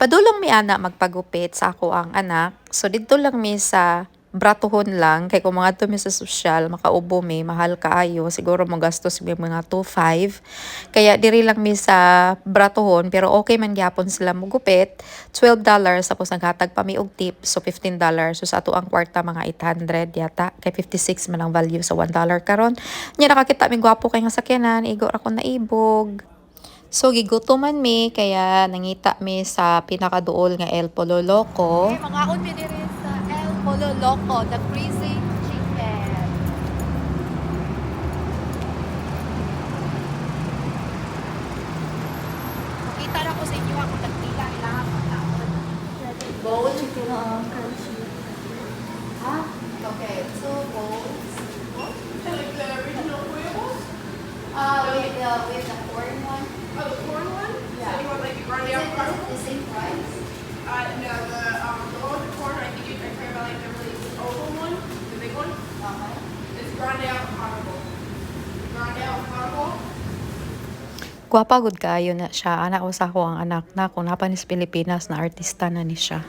Padulong mi ana magpagupit sa ako ang anak. So dito lang mi sa bratuhon lang kay kung mga to mi sa sosyal makaubo mi mahal kaayo siguro magastos mi mga 2.5 kaya diri lang mi sa bratuhon pero okay man gyapon sila mogupit $12 tapos naghatag pa mi og tip so $15 so sa ato ang kwarta mga 800 yata kay 56 man ang value sa $1 karon nya nakakita mi gwapo kay nga sakyanan igo ra ko naibog. So, gigutuman mi, kaya nangita mi sa pinakaduol nga El Pollo Loco. Okay, mga mi diri sa El Pollo Loco, the freezing chicken. Makita na ko sa inyo ako tagpila nila ang pagkaon. Bowl? Chicken crunchy. Ah, okay. So, bowls. Like the original huevos? With the corn one. Oh, the corn one? Yeah. So you want like the grande Is it avocado? the same price? No, the one with the corn, I think you're talking about like the really oval one, the big one. Okay. It's grande avocado bowl. Grande avocado bowl. Gwapa gud kaayo na siya. Anak ko sa ko ang anak na kung napanis Pilipinas na artista na ni siya.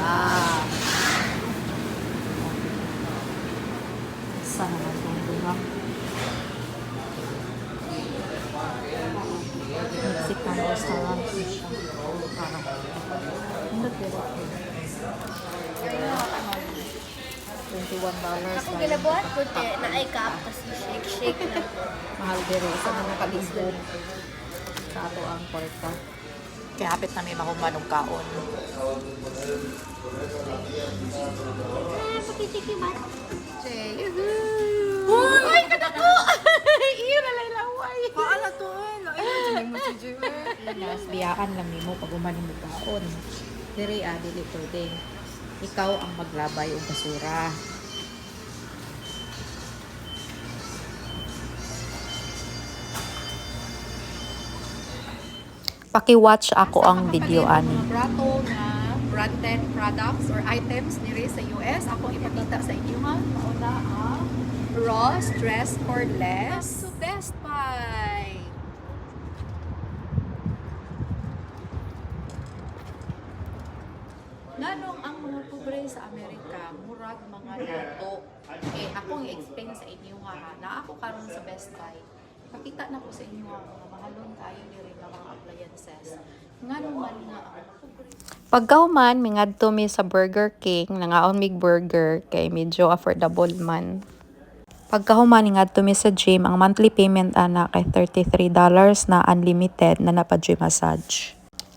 Ah. Sana naman diba? Mexican restaurant siya. $21 Ako gilabuhat ko na ay cup kasi shake na. mahal diri sa mga kalibog sa ato ang kwarta. Kaya hapit na may mahumanong kaon. Pakitiki ba? Uy, kadako! Iyo na lang laway. Paala to eh. Lain mo si Jimmy. Nas biyaan lang nimo pag umanin mo kaon. Diri dili pwede. Ikaw ang maglabay og basura. Paki-watch ako ang video ani. Mga brato na branded products or items nire sa US. Ako ipakita sa inyo ha. Mauna ang Ross Dress for Less to Best Buy. Nganong ang mga pobre sa Amerika, murag mga dato. Akong i-explain sa inyo ha. Na ako karon sa Best Buy. Pakita na ko sa inyo ang mga mahalon kayo diri nga mga appliances. Nganong man nga ang pobre. Pagkahuman, mingadto mi sa Burger King, nangaon mig burger, kay medyo affordable man. Pagkahuman, mingadto mi sa gym, ang monthly payment ana kay $33 na unlimited na napa-gym massage.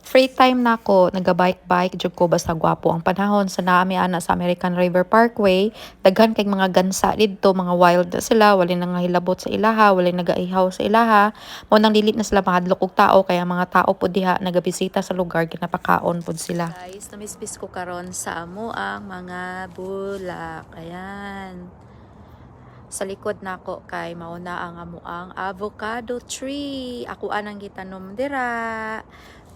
Free time na ako, naga-bike-bike, jud ko basta gwapo ang panahon sa naami ana sa American River Parkway. Daghan kay mga gansa didto, mga wild na sila, wala nang hilabot sa ilaha, wala nagaihaw sa ilaha. Mo nang dili na sila mahadlok og tao kaya mga tao pud diha nagabisita sa lugar ginapakaon pud sila. Guys, namispis ko karon sa amo ang mga bulak. Ayan. Sa likod nako kay mauna ang amuang avocado tree. Ako anang gitanom dira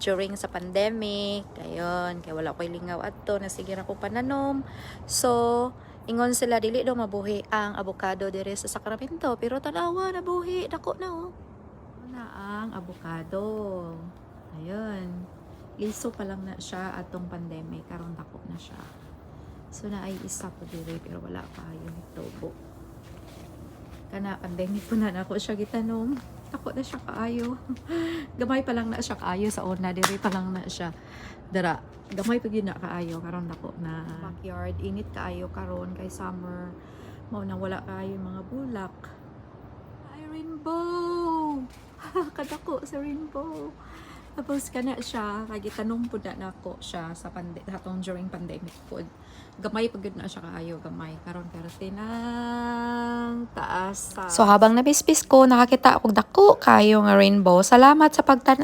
during sa pandemic. Ayon, kay wala ko'y lingaw adto na sige ra ko pananom. So, ingon sila dili daw mabuhi ang avocado dire sa Sacramento, pero tanawa nabuhi dako na oh. Na ang avocado. Ayon. Liso pa lang na siya atong pandemic karon dako na siya. So na ay isa po dire pero wala pa yung tubo. Kana pandemic po na ako siya gitanom. Ako na siya kaayo. Gamay pa lang na siya kaayo sa una. Diri pa lang na siya. Dara, gamay pa yun na kaayo. Karon ako na backyard. Init kaayo karon kay summer. Mao nang wala kaayo mga bulak. Ay, rainbow! Kadako sa rainbow. Tapos kana siya, kay gitanong pud na nako siya sa hatong during pandemic pod. Gamay pag na siya kaayo, gamay karon pero tinang taas. So habang nabispis ko, nakakita og dako kayo nga rainbow. Salamat sa pagtan